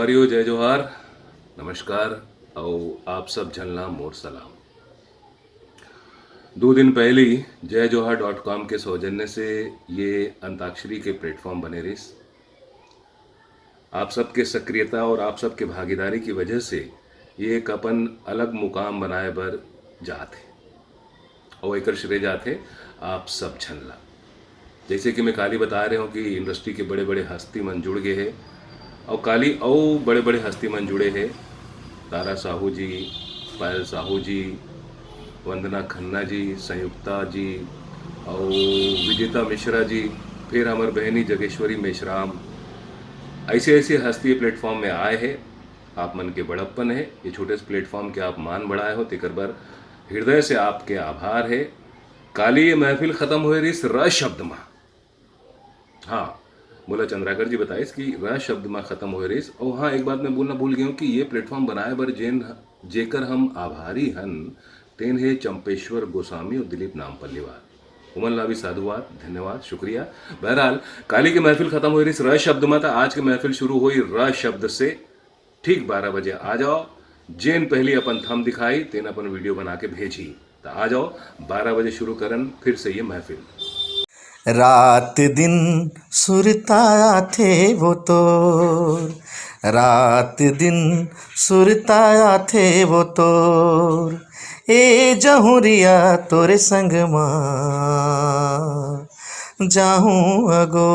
Are you? जय जोहार, नमस्कार और आप सब झलना मोर सलाम। 2 दिन पहले ही जय जोहार .com के सौजन्य से ये अंताक्षरी के प्लेटफॉर्म बने रिस। आप सबके सक्रियता और आप सबके भागीदारी की वजह से ये एक अपन अलग मुकाम बनाए बर जाते और एक श्रेय जाते आप सब झलना। जैसे कि मैं काली बता रहे हूँ कि इंडस्ट्री के बड़े बड़े हस्ती मन जुड़ गए हैं और काली और बड़े बड़े हस्ती मन जुड़े हैं। तारा साहू जी, पायल साहू जी, वंदना खन्ना जी, संयुक्ता जी और विजेता मिश्रा जी, फिर हमार बहनी जगेश्वरी मेश्राम। ऐसे ऐसे हस्ती प्लेटफॉर्म में आए हैं। आप मन के बड़प्पन है ये छोटे से प्लेटफॉर्म के आप मान बढ़ाए हो तेकर बर हृदय से आपके आभार है। काली ये महफिल खत्म हुए रही इस र शब्द में। हाँ, बोला चंद्राकर जी बताइस कि र शब्द में खत्म हो रही। और हाँ, एक बात मैं बोलना भूल गया हूँ कि ये प्लेटफॉर्म बनाए बर जेकर हम आभारी हन तेन है चंपेश्वर गोस्वामी और दिलीप नाम पल्लीवाल। उमन ला भी साधुवाद, धन्यवाद, शुक्रिया। बहरहाल काली की महफिल खत्म हो रही र शब्द में था। आज की महफिल शुरू हुई र शब्द से। ठीक 12 बजे आ जाओ। जेन पहली अपन थम दिखाई तेन अपन वीडियो बना के भेजी। तो आ जाओ, 12 बजे शुरू करन फिर से ये महफिल। रात दिन सुरताया थे वो तो, रात दिन सुरताया थे वो तो, ए जहुरिया तोरे संग माँ जाहूँ अगो,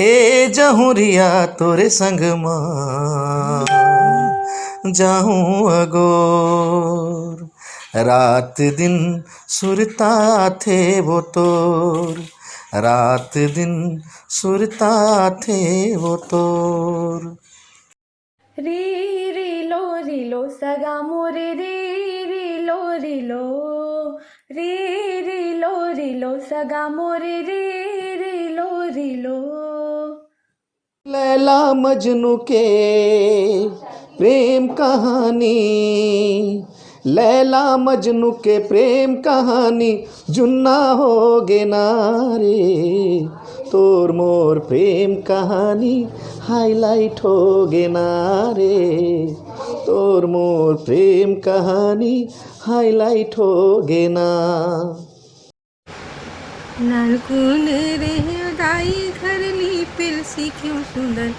ए जहुरिया तोरे संग माँ जाहूँ अगोर। रात दिन सुरता थे वो तोर, रात दिन सुरता थे वो तोर। री लो सगा मोरे री लो री लो सगा मोरे री लो। लैला मजनू के प्रेम कहानी, लैला मजनू के प्रेम कहानी जुन्ना हो गे नारे, तोर मोर प्रेम कहानी हाईलाइट हो गे नारे, तोर मोर प्रेम कहानी हाईलाइट हो गे ना। नानकुन रे दाई घरली पेल सीख्यो सुंदर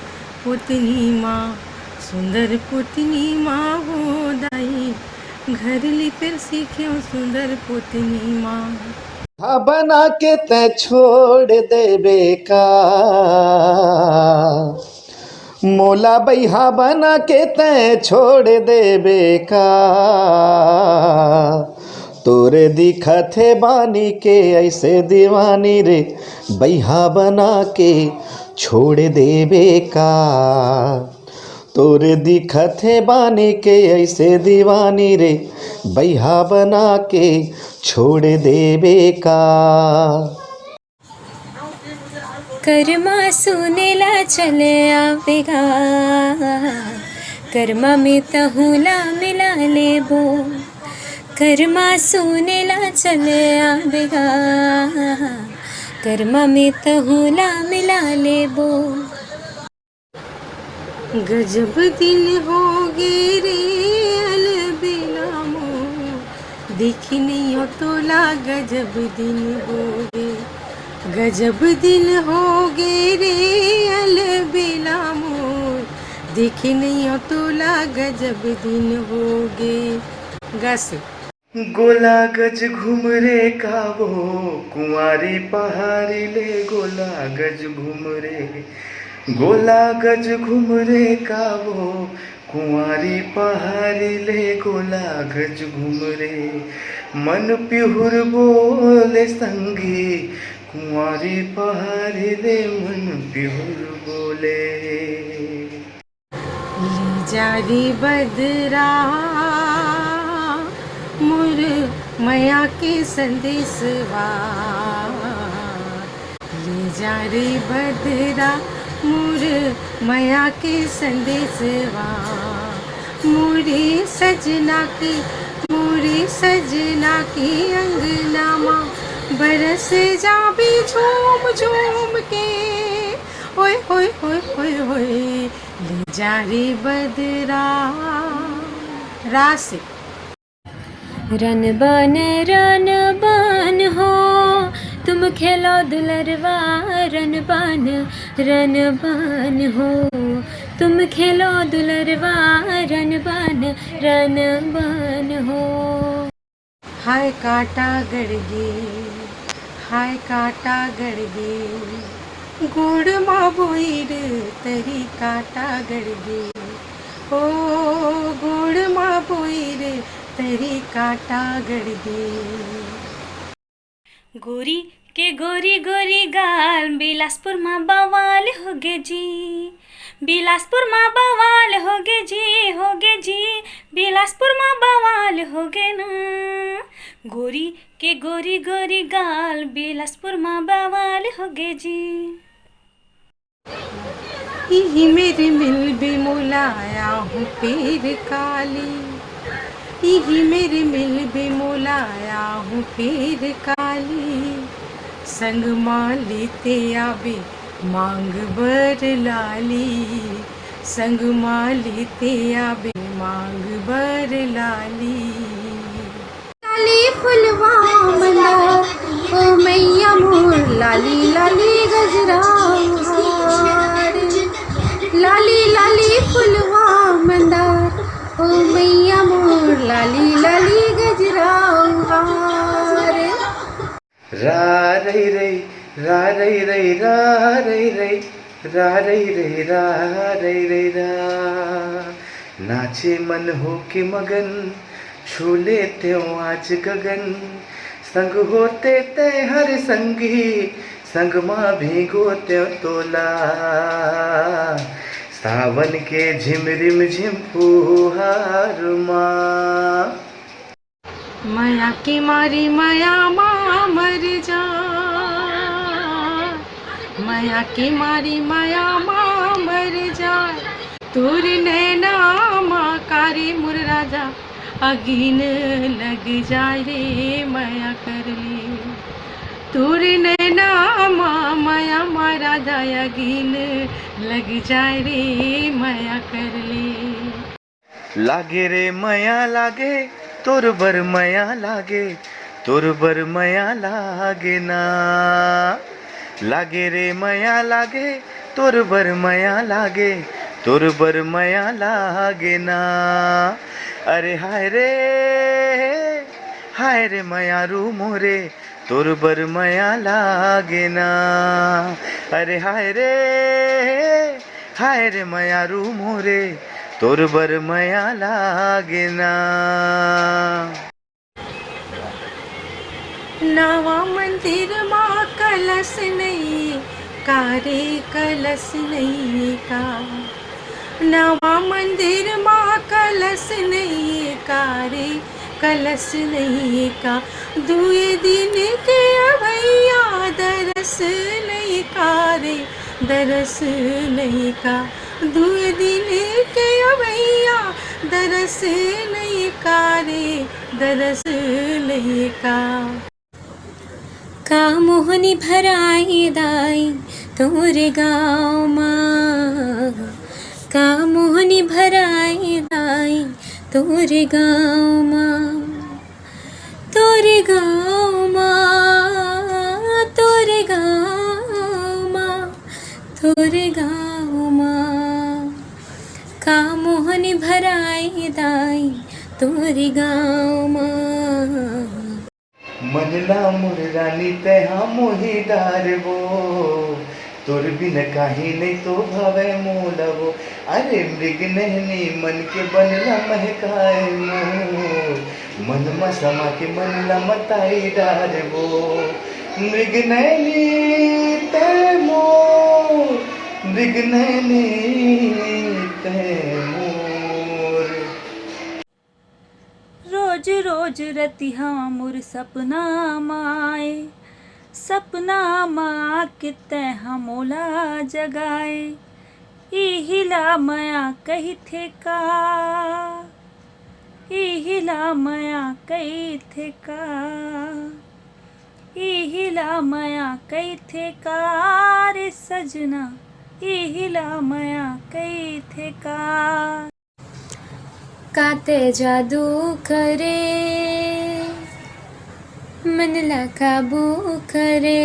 पोतनी माँ, सुंदर पोतनी माँ हो दाई घरली पेल सीख्यो सुंदर पोतनी माँ। बना के तै छोड़ देबे का, मोला बैहा बना के तै छोड़ देबे का, तोरे दिखत है बानी के ऐसे दीवानी रे, बैहा बना के छोड़ देबे का, तोरे दिखत है बानी के ऐसे दीवानी रे, बैहा बना के छोड़ देबे का। कर्मा सुनेला चले आवेगा, कर्मा में तहुला मिला लेबो, कर्मा सुनेला चले आवेगा, कर्मा में तहुला मिला लेबो। गजब दिन हो गे रे अलबेला मो, देखी नहीं हो तोला गजब दिन हो गे, गजब दिन हो गे रे अलबेला मोर, देखे नहीं हो तोला गजब दिन हो गे। गस गोला गज घूम रे का वो कुंवारी पहाड़ी ले, गोला गज घूम रे, गोला गज घूम रे का वो कुंवारी पहाड़ी ले, गोला गज घूम रे, मन पिहुर बोले संगी कुंवारी पहाड़ी ले, मन पिहुर बोले। ले जा रे बदरा मोर मया के संदेशवा, ले जा रे बदरा मोर मया के संदेशवा, मोरे सजना की, मोरे सजना की अंगना माँ बरस जाबी झूम झूम के, ओए होए होए होए होए, ले जा रे बदरा। रा से रन बन हो तुम खेलो दुलरवा, रन बन हो तुम खेलो दुलरवा, रन बन हो। हाय काटा गड़ गे, हाय काटा गड़ गे, गोड़ मा बोईर तरी काटा गड़ गे। ओ गोड़ मा बोईर तरी काटा गड़ गे। गोरी के गोरी गोरी गाल बिलासपुर में बवाल होगे जी, बिलासपुर में बवाल होगे जी, बिलासपुर में बवाल होगे ना। गोरी के गोरी गोरी गाल बिलासपुर में बवाल होगे जी। यही मेरे मिल भी मोलाया हूँ फिर काली, यही मेरे मिल भी मोलाया हूँ फिर काली। संग माली ते आबे मांग बर लाली, संग माली ते आबे मांग बर लाली। लाली फुलवा मंदार ओ मैया मोर, लाली लाली गजरा हार। लाली लाली फुलवा मंदार ओ मैया मोर, लाली लाली गजरा हार। रा रई रई रा रई रई रा रई रई रा रई रई रा रई रई रा। नाचे मन हो के मगन, छू लेते हो आज गगन। संग होते ते हर संगी, संग माँ भिगोते तोला। सावन के झिमरिम झिम फुहार माँ। माया की मारी माया माँ मर जा, माया की मारी माया माँ मर जा। तोर नैना माँ कारी मुर राजा, अगीन लग जाए रे माया कर ले। तोर नैना माँ माया माँ राजा, अगीन लग जाए रे माया कर ले। लागे रे मया लागे, तोर बर मया लागे, तोर बर मया लागे ना। लागे रे मया लागे, तोर बर मया लागे, तोर बर मया लागे ना। अरे हाय रे मया रू मोरे, तोर बर मया लागे ना। अरे हाय रे मया रू मोरे, तोर बर मया लागे ना। नवा मंदिर माँ कलश नहीं, कारे कलश नहीं का। नवा मंदिर माँ कलश नहीं, कारे कलश नहीं का। दुए दिन के भैया दरस नहीं कारे, दरस नहीं का। दुए दिन के भैया दरस नहीं कारे, दरस नहीं का। का मोहनी भराई दाई तोरे गाँव माँ, का मोहनी भराई दाई तोरे गाँव माँ, तोरे गाँव माँ, तोरे गाँव माँ, तोरे गाँव माँ। का मोहनी भराई दाई तोरे गाँव माँ। मनला मुरानी तेहा मोही डारबो, तोर बिन काही नहीं तो भावे मोलबो। अरे मृग नहनी मन के बनला महकाए मोर, मन मसमा के मनला मताई डारबो। मृग नैनी ते मोर, मृग नैनी ते मोर। रोज रोज रतिहा मोर सपना माए, सपना माँ कितै हमोला जगाए। इहिला माया कही थे का, इहिला माया कही थे का, इहिला माया कही थे का रे सजना, इहिला मया कई थे का काते जादू करे मनला काबू करे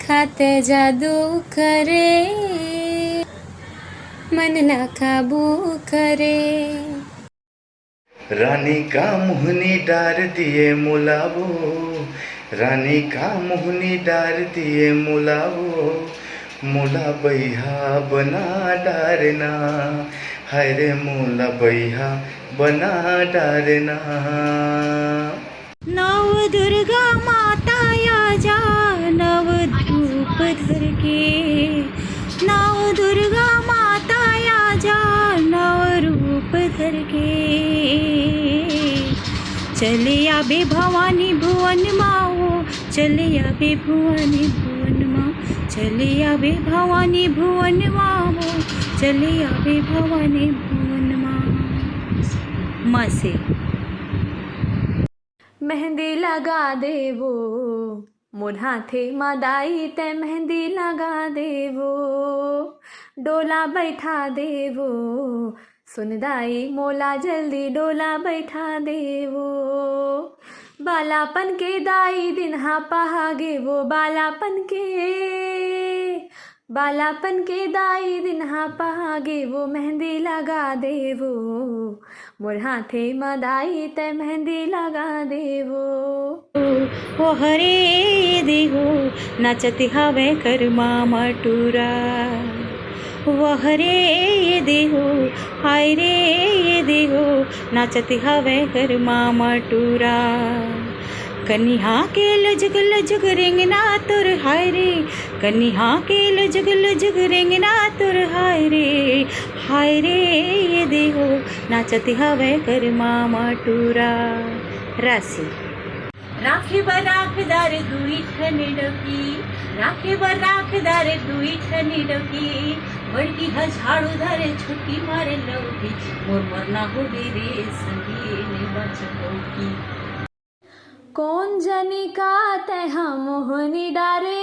खाते जादू करे मनला काबू करे रानी का मुहनी डार दिए मुलावो, रानी का मुहनी डार दिए मुलावो, मुला बैहा बना डारना, हाय रे मुला बैहा बना डारना। नव दुर्गा माता या जा नव धूप धर के नव दुर्गा माता या जा नव रूप धर के चले आबे भवानी भुवन माओ चले आबे भवानी भुवन माँ चले आबे भवानी भुवन माओ चले आबे भवानी भुवन माँ से मेहंदी लगा देवो मोर हाथे मादाई ते मेहंदी लगा देवो डोला बैठा देवो सुनदाई मोला जल्दी डोला बैठा देवो बालापन के दाई दिन हा पहागे वो बालापन के दाई दिन हा पहागे वो मेहंदी लगा देवो मोर हाथे मदाई ते मेहंदी लगा देवो ओ हरे देहो नाचती हवे कर मामा टूरा वो हरे देहो हाय रे देहो नाचती हवे कर मामा टूरा कन्हा के लजग रेंगना तुर हाय रे कन्हा के लजग रेंगना तुर हाय रे ये देहो नाचती हवे कर मामा टूरा राशि राखे बर राखदार दुई ठने डकी राखे बर राखदार दुई ठने डकी बड़की ह झाड़ू धरे छुट्टी मारे लौकी मोर मरना हो रे संगी ने बचकी कौन जाने का तहा मोहनी डारे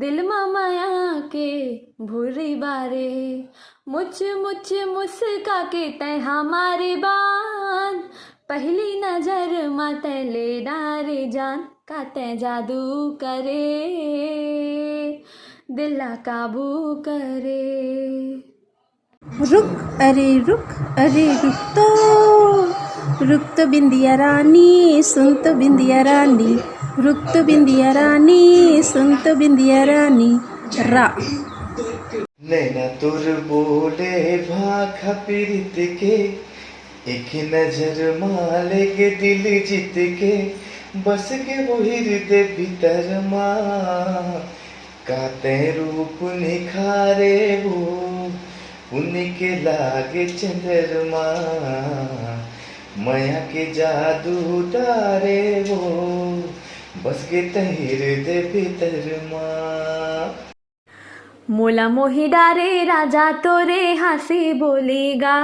दिल माया के भूरी बारे मुझ मुस्का के तहा मारे बान पहली नजर माते ले डारे जान काते जादू करे दिला काबू करे रुक तो बिंदिया रानी सुन तो बिंदिया रानी रुक तो बिंदिया रानी सुन तो बिंदिया रानी रा नैना तुर बोले भाखा पीरित के एक नजर माले के दिल जीत के बस के वो हृदय भीतर माँ काते रूप निखारे वो उनके लागे चंद्रमा माया के जादू डारे वो बस के हृदय भीतर माँ मोला मोही डारे राजा तोरे हंसी बोलेगा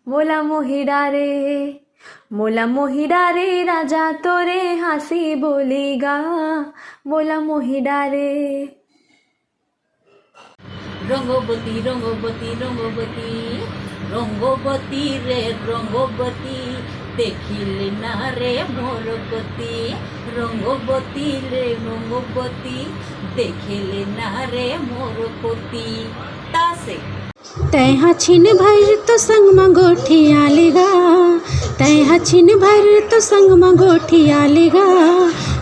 मोला मोही डारे राजा तोरे हंसी बोलेगा मोला मोही डारे रंगोबती रंगोबती रंगोबती रंगोबती रे रंगोबती देखिले ना रे मोर गति रंगोबती रे रंगोबती देखिले ना रे मोर गति तासे तैहा छिन भर तो संग में गोठिया लेगा तैहा छिन भर तो संग में गोठिया लेगा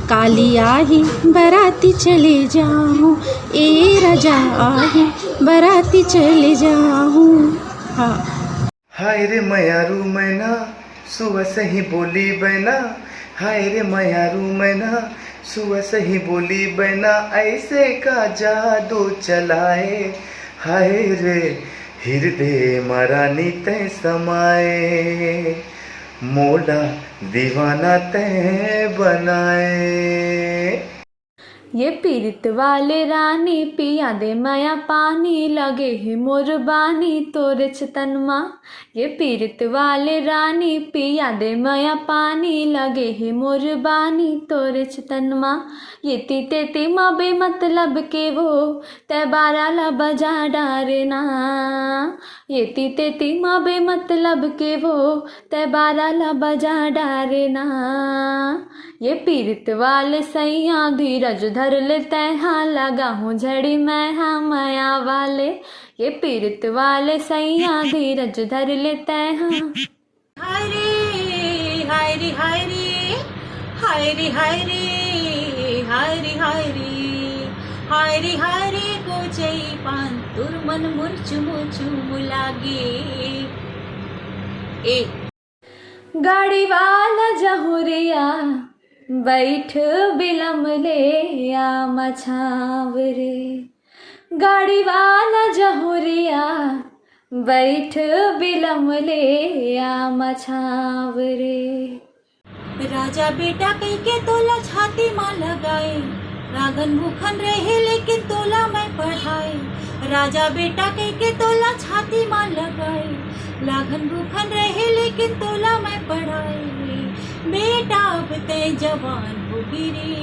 काली आही बराती चले जाऊँ ए राजा आही बराती चले जाऊँ हाँ हाय रे मयारू मैना सुबह से ही बोली बैना हाय रे मयारू मैना सुबह से ही बोली बैना ऐसे का जादू चलाए हाय रे हृदय मरानी तय समाए मोला दीवाना तय बनाए ये पीरित वाले रानी पिया दे माया पानी लगे है मोर बानी तोरे तनमा। ये पीरित वाले रानी पिया दे माया पानी लगे है मोर बानी तोरे तनमा। ये तीते तीमा बेमतलब के वो तै बारा ला बजा डारे ना। ये तीते तीमा बेमतलब के वो तै बारा ला बजा डारे ना। ये पीरित वाले सैया धीरज धर लेते हाँ लगा हूँ झड़ी मैं हाँ माया वाले। ये पीरित वाले सैया धीरज धर लेते हाँ। हाय रे हाय रे हाय रे हाय रे हाय रे हाय रे हाय रे हाय रे हाय रे कोचई पान तुर मन मुरचुमु चुमु लागे। ए गाड़ी वाला जहुरिया बैठ बिलम ले आ मछाव रे। गाड़ी वाला जहुरिया बैठ बिलम ले आ मछाव रे। राजा बेटा कह के तोला छाती माँ लगाए, रागन भूखन रहे लेकिन तोला मैं पढ़ाए। राजा बेटा कह के तोला छाती माँ लगाए, लागन भूखन रहे लेकिन तोला मैं पढ़ाए। बेटा अब ते जवान हो गिरी,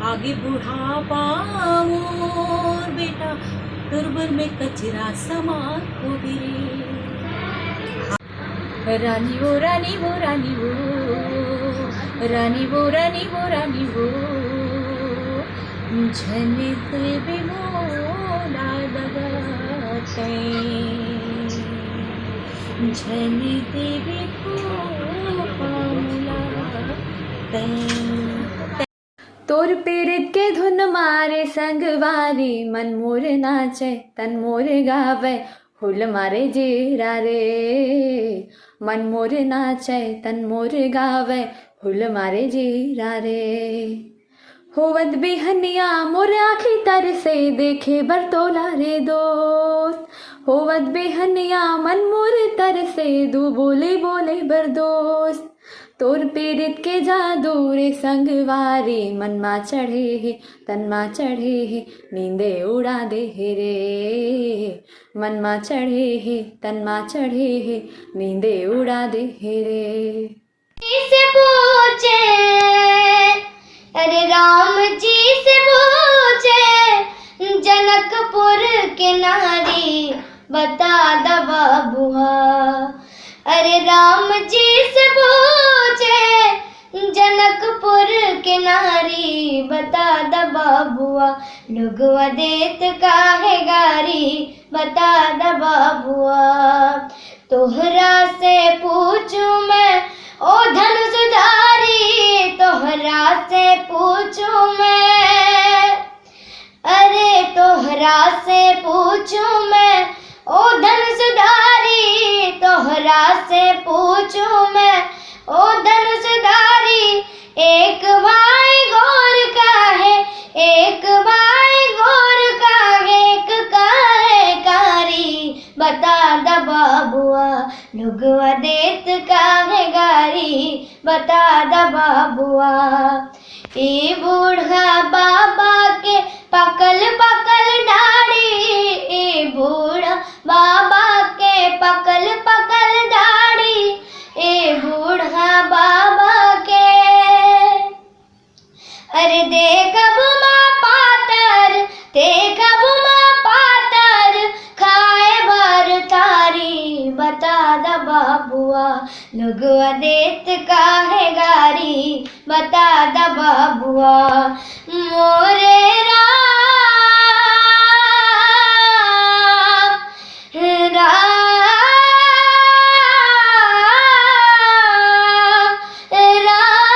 आगे बुढ़ापा मोर बेटा दुर्बर में कचरा समान हो गिरी। रानी वो रानी वो रानी वो रानी वो रानी वो रानी वो झने देवे मोला लगाते झने देवे तोर पीरित के धुन मारे संगवारी मन मोर नाचे तन मोर गावे हुल मारे जीरा रे। मन मोर नाचे तन मोर गावे हुल मारे जीरा रे। होवत बिहनिया मोर आँखी तर से देखे बरतोला रे दोस्त। होवत बेहनिया मन मोर तर से दू बोले बोले बरदोस्त। तोर पीरित के जादू रे संगवारी मन मा चढ़े है तन मा चढ़े है नींदे उड़ा दे रे। मन मा चढ़े है तन मा चढ़े है नींदे उड़ा दे रे। से पूछे अरे राम जी से पूछे जनकपुर के नारी बता द बाबुआ। अरे राम जी से पूछे जनकपुर के नारी बता द बाबुआ। लुगवा देत काहे गारी बता द बाबुआ। तोहरा से पूछूं मैं ओ धनुषधारी, तोहरा से पूछूं मैं। अरे तोहरा से पूछूं मैं ओ धनुषधारी, तोहरा से पूछूं मैं ओ धनुषधारी। एक भाई गोर का है एक भाई गोर का एक काहे कारी बता द बाबुआ। लुगवा देत काहे गारी बता द बाबुआ। ए बूढ़ा बाबा के पकल पकल दाढ़ी, ए बूढ़ा बाबा के पकल पकल दाढ़ी, ए बूढ़ा बाबा के। अरे देखब माँ पातर देखब माँ पातर खाए भर तारी बता द बाबुआ। लुगवा देत काहे गारी बता द बाबुआ। मोरे राम राम राम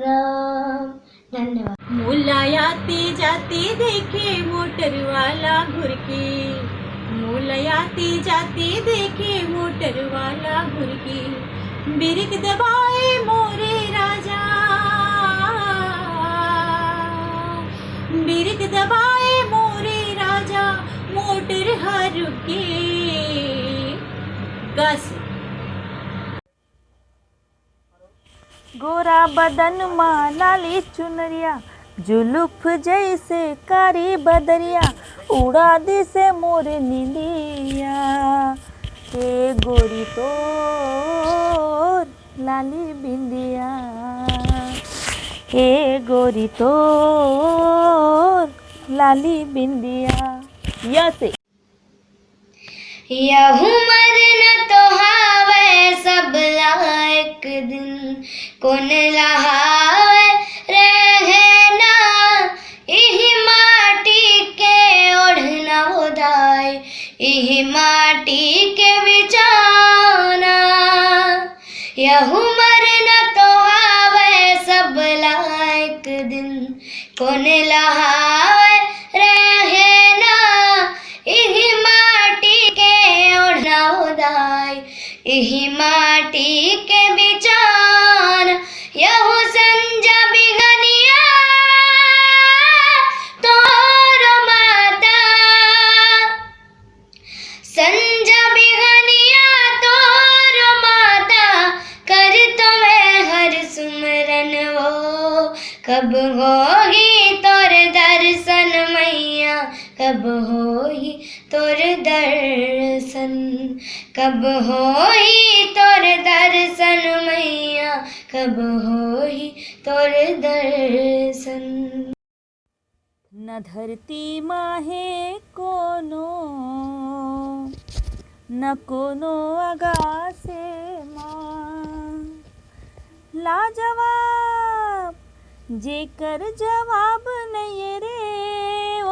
राम। धन्यवाद। मुलायाती जाती देखे मोटर वाला घुरकी, मुलायाती जाती देखे मोटर वाला घुरकी। बिरिक दबाए मोरे राजा, बिरिक दबाए मोरे राजा मोटर हर के गस। गोरा बदन माँ लाली चुनरिया, जुलूफ जैसे कारी बदरिया, उड़ा दी से मोर नीलिया। हे गोरी तो लाली बिंदिया, हे गोरी तो लाली बिंदिया। यसे यहू मरना तो हावे सब लायक दिन, कौन लहावे रहना इही माटी के ओढ़ना उदाय, इही माटी के बिछाना। यहू मरना तो हावे सब लायक दिन, कौन लहावे रहना इही माटी के ओढ़ना उदाय, इही माटी के बिचान। यहू संजा बिगनिया तोरो माता, संजा बिगनिया तोरो माता, कर तुम्हें हर सुमरन वो। कब होगी तोर दर्शन मैया, कब होई तोर दर्शन, कब होई तोर दर्शन मैया, कब होई तोर दर्शन। न धरती माहे कोनो, न कोनो आगासे माँ, लाजवाब जेकर जवाब नहीं रे, ओ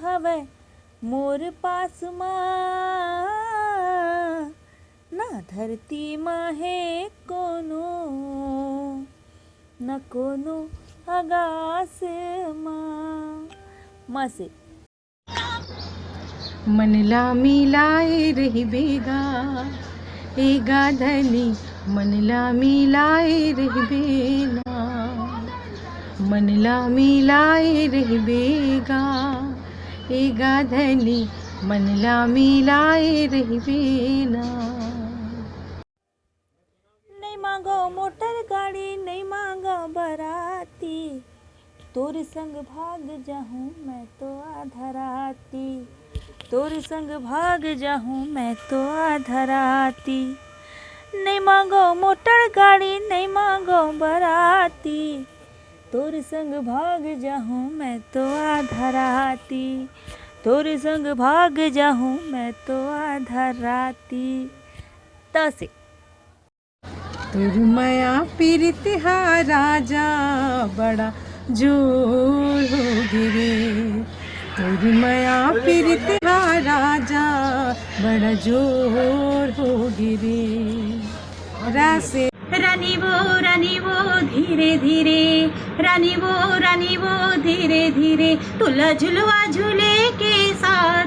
हवे मोर पास माँ। न धरती माहे कोनो, न कोनो आगास माँ। माँ से मनला मिलाए रही बेगा, ए गाधनी मनला मिलाए रही बेना, मनला मिलाए रही बेगा, ए गाधनी मनला मिलाए रही बेना। नहीं मांगो मोटर गाड़ी, नहीं मांगो बराती, तोर संग भाग जाहूँ मैं तो आधा राती, तोर संग भाग जाहूँ मैं तो आधा राती। नहीं मांगो मोटर गाड़ी, नहीं मांगो बराती, तोर संग भाग जाहूँ मैं तो आधा राती, तोर संग भाग जाहूँ मैं तो आधा राती। तसे तुर माया पीरित हा राजा बड़ा जोर हो गिरे, तुर माया पीरित हा राजा बड़ा जोर हो गिरे। रासे रानी वो धीरे धीरे, रानी वो धीरे धीरे, तुला झुलवा झूले के साथ,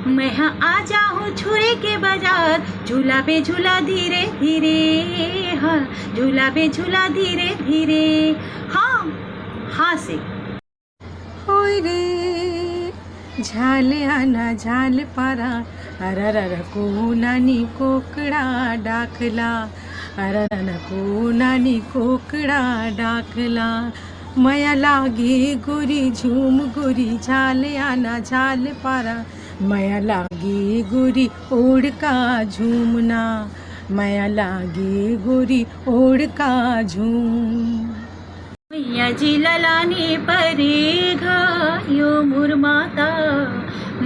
मैं हाँ आ जाऊँ छुरे के बाजार, झूला पे झूला धीरे धीरे, हाँ झूला पे झूला धीरे धीरे। हाँ हाँ से होय रे झाल आना झाल पारा, अररर को नानी कोकड़ा डाकला, अररर को नानी कोकड़ा डाकला। माया लागे गोरी झूम गोरी झाल आना झाल पारा, माया लागे गोरी ओढ़ का झूमना, माया लागे गोरी ओढ़ का झूम। मैया जी ललाने परे घायो मोर माता,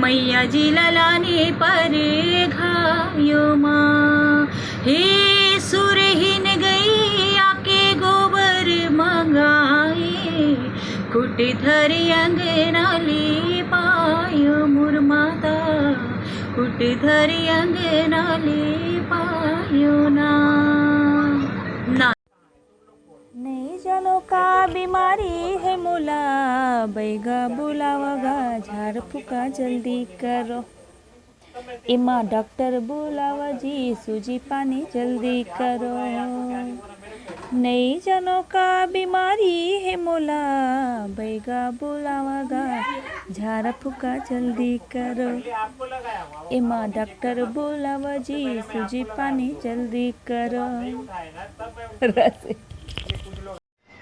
मैया जी ललाने परे घायो माँ। हे सुरहीन गई आके गोबर मंगाए, कुटे धरी अंगना ले पायो मोर माता, कुटे धरी अंगना ले पायो ना। नहीं जानो का बीमारी है मुला, बैगा बुलावागा झाड़ फूका जल्दी करो, इमा डॉक्टर बुलावा जी सूजी पानी जल्दी करो। नहीं जानो का बीमारी है मुला, बैगा बुलावागा झाड़ फूका जल्दी करो, इमा डॉक्टर बुलावा जी सूजी पानी जल्दी करो।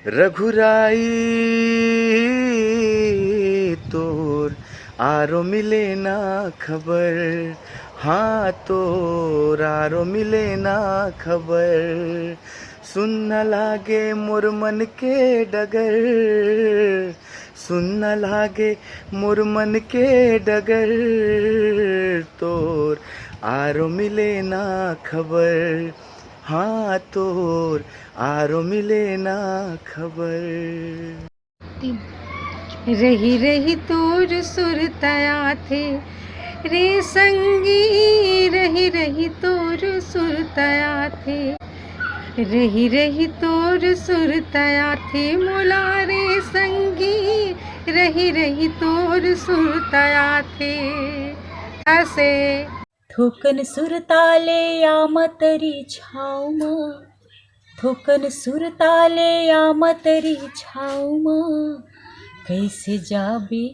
रघुराई तोर आरो मिले ना खबर, हाँ तोर आरो मिले ना खबर। सुन न लागे मोर मन के डगर, सुन न लागे मोर मन के डगर, तोर आरो मिले ना खबर, हाँ तोर आरो मिले ना खबर। रही रही तोर सुरतया थे रे संगी, रही रही तोर सुरतया थे, रही रही तोर सुरतया थे मोला रे संगी, रही रही तोर सुरतया थे। हसे थोकन सुरताले यामतरी छावमा, थोकन सुरताले यामतरी छावमा, कैसे जाबे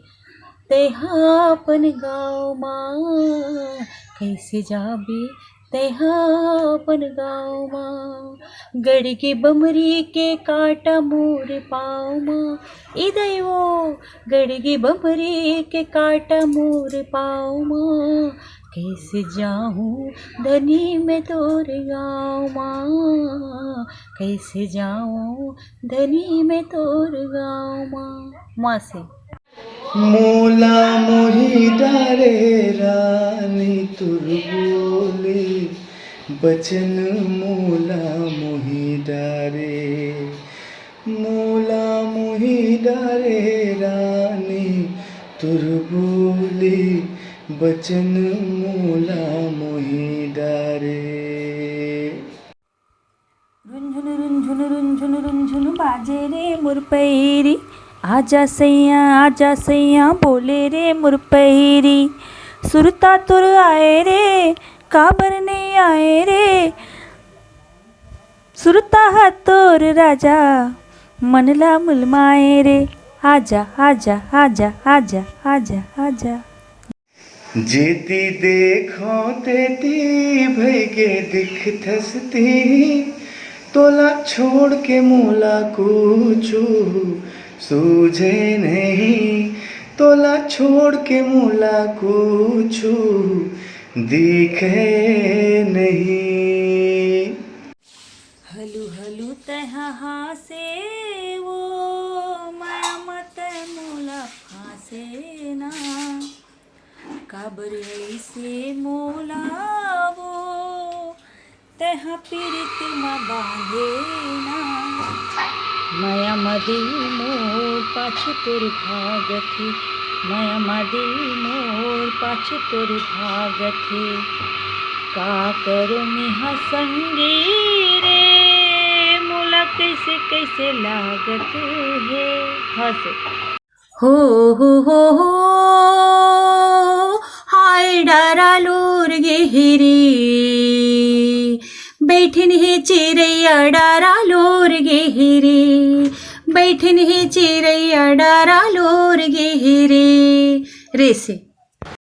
तेहा अपन गाँवमा, कैसे जाबे तेहा अपन गाँवमा। गड़गी बमरी के काटा मोर पाँवमा, इदै वो गड़गी बमरी के काटा मोर पाँवमा, कैसे जाऊँ धनी में तोर गाँव माँ, कैसे जाऊँ धनी में तोर गाँव माँ से। मोला मोही डारे रानी तुर बोले बचन, मोला मोही डारे, मोला मोही डारे रानी तुर बोले बचन, मोला मोही डारे। रुंझुन रुंझुन रुंझुन बाजे रे मुरपैरी, आजा सैया बोले रे मुरपैरी। सुरता तुर आए रे काबर नहीं आए रे, सुरता हा तोर राजा मनला मुलमाए रे। आजा आजा आजा आजा आजा आजा। जेती देखो तेती भैगे दिख थसती, तोला छोड़ के मोला कुछू सूझे नहीं, तोला छोड़ के मोला कुछू दिखे नहीं। हलू हलू तहा से वो माया मत मोला फासे ना, काबर ऐसे मोला वो तहा पीड़ित मा बांधे ना। माया मदी मोर पाछे तोर भागथे, माया मदी मोर पाछे तोर भागथे। का करो मिहा संगी रे मोला कैसे कैसे लागत है। हंसे हो हाय डरा लोर गेहरी, बैठन है चिरैया डारा लोर गेहरी, बैठन है चिरैया डारा लोर गेहरी। रे से